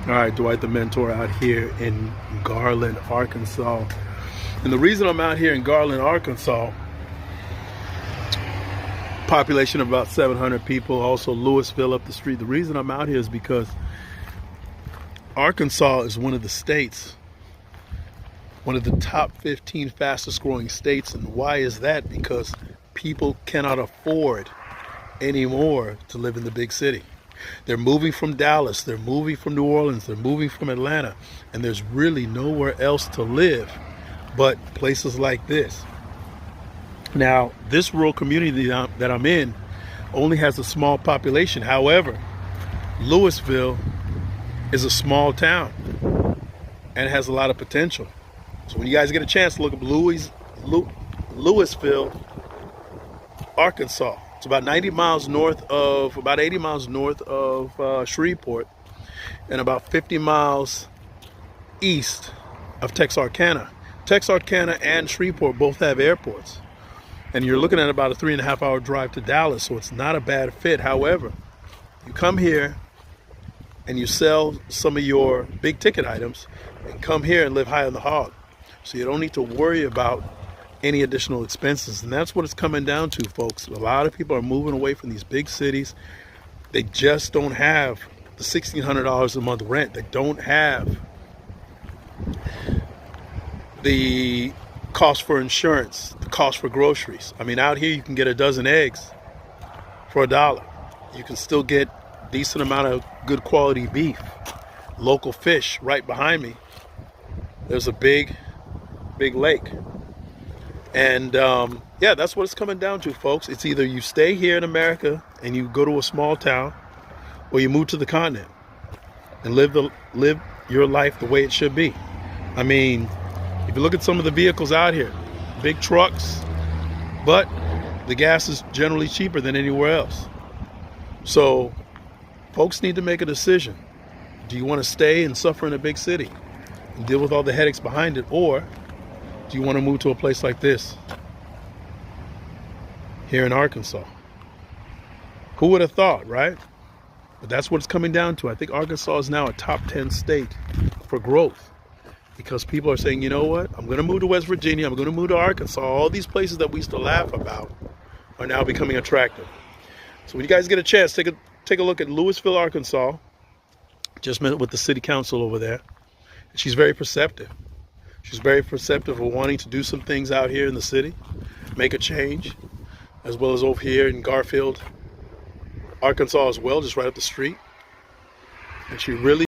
All right, Dwight the Mentor out here in Garland, Arkansas. And the reason I'm out here in Garland, Arkansas, population of about 700 people, also Louisville up the street. The reason I'm out here is because Arkansas is one of the states, one of the top 15 fastest growing states. And why is that? Because people cannot afford anymore to live in the big city. They're moving from Dallas, they're moving from New Orleans, they're moving from Atlanta, and there's really nowhere else to live but places like this. Now, this rural community that I'm in only has a small population. However, Louisville is a small town and has a lot of potential. So when you guys get a chance to look up Louisville, Arkansas. It's about 80 miles north of Shreveport, and about 50 miles east of Texarkana. Texarkana and Shreveport both have airports. And you're looking at about a 3.5-hour drive to Dallas, so it's not a bad fit. However, you come here and you sell some of your big ticket items and come here and live high on the hog. So you don't need to worry about any additional expenses. And that's what it's coming down to, folks. A lot of people are moving away from these big cities. They just don't have the $1,600 a month rent. They don't have the cost for insurance, the cost for groceries. I mean, out here you can get a dozen eggs for $1. You can still get a decent amount of good quality beef, local fish. Right behind me, there's a big lake. And yeah, that's what it's coming down to, folks. It's either you stay here in America and you go to a small town, or you move to the continent and live your life the way it should be. I mean, if you look at some of the vehicles out here, big trucks, but the gas is generally cheaper than anywhere else. So folks need to make a decision. Do you want to stay and suffer in a big city and deal with all the headaches behind it, or do you want to move to a place like this here in Arkansas? Who would have thought, right? But that's what it's coming down to. I think Arkansas is now a top 10 state for growth, because people are saying, you know what, I'm going to move to West Virginia, I'm going to move to Arkansas. All these places that we used to laugh about are now becoming attractive. So when you guys get a chance, take a look at Louisville, Arkansas. Just met with the city council over there. And she's very perceptive. She's very perceptive of wanting to do some things out here in the city, make a change, as well as over here in Garfield, Arkansas as well, just right up the street. And she really